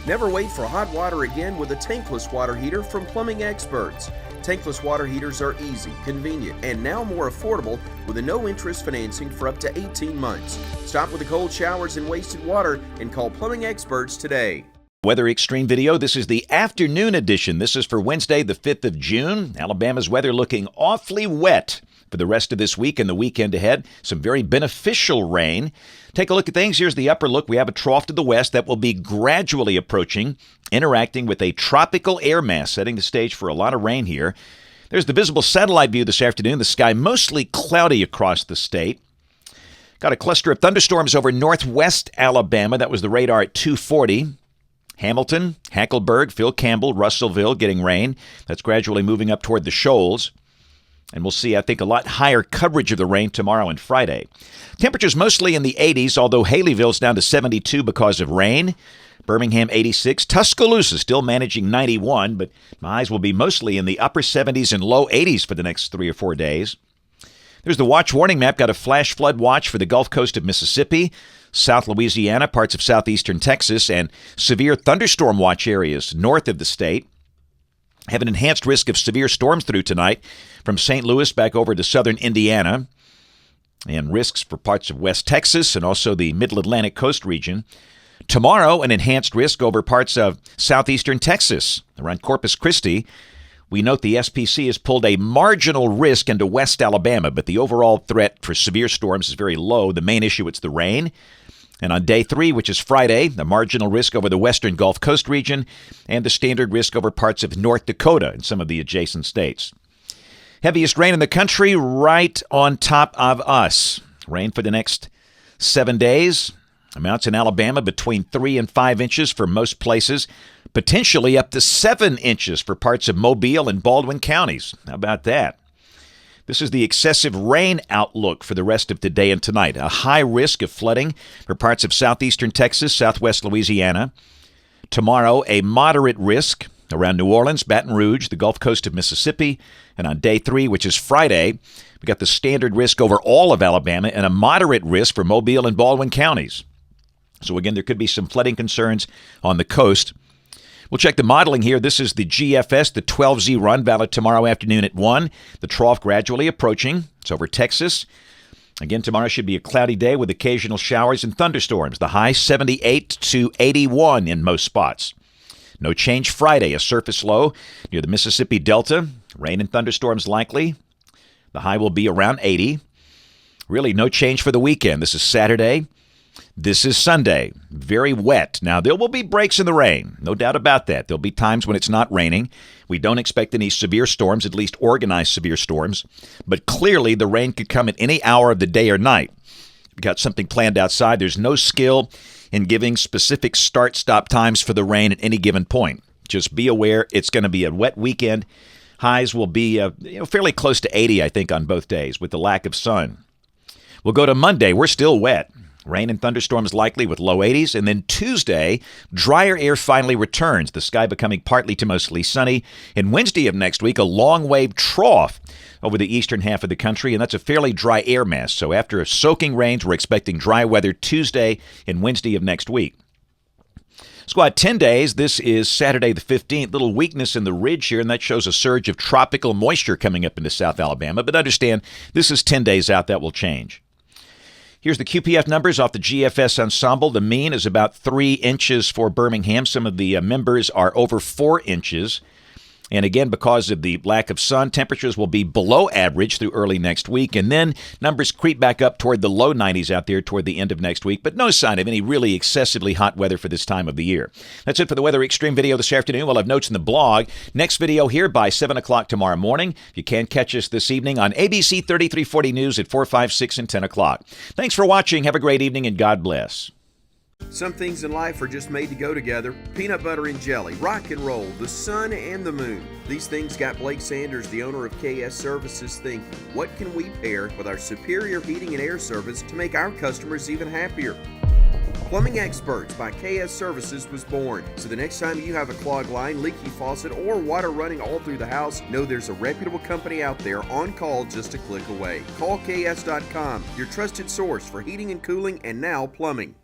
Never wait for hot water again with a tankless water heater from Plumbing Experts. Tankless water heaters are easy, convenient, and now more affordable with a no-interest financing for up to 18 months. Stop with the cold showers and wasted water and call Plumbing Experts today. Weather Xtreme video. This is the afternoon edition. This is for Wednesday, the 5th of June. Alabama's weather looking awfully wet for the rest of this week and the weekend ahead. Some very beneficial rain. Take a look at things. Here's the upper look. We have a trough to the west that will be gradually approaching, interacting with a tropical air mass, setting the stage for a lot of rain here. There's the visible satellite view this afternoon. The sky mostly cloudy across the state. Got a cluster of thunderstorms over northwest Alabama. That was the radar at 240. Hamilton, Hackleburg, Phil Campbell, Russellville getting rain. That's gradually moving up toward the shoals. And we'll see, I think, a lot higher coverage of the rain tomorrow and Friday. Temperatures mostly in the 80s, although Haleyville's down to 72 because of rain. Birmingham 86. Tuscaloosa still managing 91, but highs will be mostly in the upper 70s and low 80s for the next 3 or 4 days. There's the watch warning map. Got a flash flood watch for the Gulf Coast of Mississippi, South Louisiana, parts of southeastern Texas, and severe thunderstorm watch areas north of the state. Have an enhanced risk of severe storms through tonight from St. Louis back over to southern Indiana, and risks for parts of West Texas and also the Middle Atlantic coast region. Tomorrow, an enhanced risk over parts of southeastern Texas around Corpus Christi. We note the SPC has pulled a marginal risk into West Alabama, but the overall threat for severe storms is very low. The main issue, it's the rain. And on day 3, which is Friday, the marginal risk over the western Gulf Coast region and the standard risk over parts of North Dakota and some of the adjacent states. Heaviest rain in the country right on top of us. Rain for the next 7 days. Amounts in Alabama between 3 and 5 inches for most places. Potentially up to 7 inches for parts of Mobile and Baldwin counties. How about that? This is the excessive rain outlook for the rest of today and tonight. A high risk of flooding for parts of southeastern Texas, southwest Louisiana. Tomorrow, a moderate risk around New Orleans, Baton Rouge, the Gulf Coast of Mississippi. And on day 3, which is Friday, we got the standard risk over all of Alabama and a moderate risk for Mobile and Baldwin counties. So again, there could be some flooding concerns on the coast. We'll check the modeling here. This is the GFS, the 12Z run, valid tomorrow afternoon at 1. The trough gradually approaching. It's over Texas. Again, tomorrow should be a cloudy day with occasional showers and thunderstorms. The high 78 to 81 in most spots. No change Friday, a surface low near the Mississippi Delta. Rain and thunderstorms likely. The high will be around 80. Really no change for the weekend. This is Saturday. This is Sunday. Very wet. Now, there will be breaks in the rain. No doubt about that. There'll be times when it's not raining. We don't expect any severe storms, at least organized severe storms. But clearly, the rain could come at any hour of the day or night. If you've got something planned outside, there's no skill in giving specific start-stop times for the rain at any given point. Just be aware it's going to be a wet weekend. Highs will be fairly close to 80, I think, on both days with the lack of sun. We'll go to Monday. We're still wet. Rain and thunderstorms likely with low 80s. And then Tuesday, drier air finally returns, the sky becoming partly to mostly sunny. And Wednesday of next week, a long wave trough over the eastern half of the country, and that's a fairly dry air mass. So after soaking rains, we're expecting dry weather Tuesday and Wednesday of next week. Let's go out 10 days. This is Saturday the 15th. Little weakness in the ridge here, and that shows a surge of tropical moisture coming up into South Alabama. But understand, this is 10 days out. That will change. Here's the QPF numbers off the GFS ensemble. The mean is about 3 inches for Birmingham. Some of the members are over 4 inches. And again, because of the lack of sun, temperatures will be below average through early next week. And then numbers creep back up toward the low 90s out there toward the end of next week. But no sign of any really excessively hot weather for this time of the year. That's it for the Weather Xtreme video this afternoon. We'll have notes in the blog. Next video here by 7 o'clock tomorrow morning. You can catch us this evening on ABC 3340 News at 4, 5, 6, and 10 o'clock. Thanks for watching. Have a great evening, and God bless. Some things in life are just made to go together. Peanut butter and jelly, rock and roll, the sun and the moon. These things got Blake Sanders, the owner of KS Services, thinking, what can we pair with our superior heating and air service to make our customers even happier? Plumbing Experts by KS Services was born. So the next time you have a clogged line, leaky faucet, or water running all through the house, know there's a reputable company out there on call just a click away. Call KS.com, your trusted source for heating and cooling and now plumbing.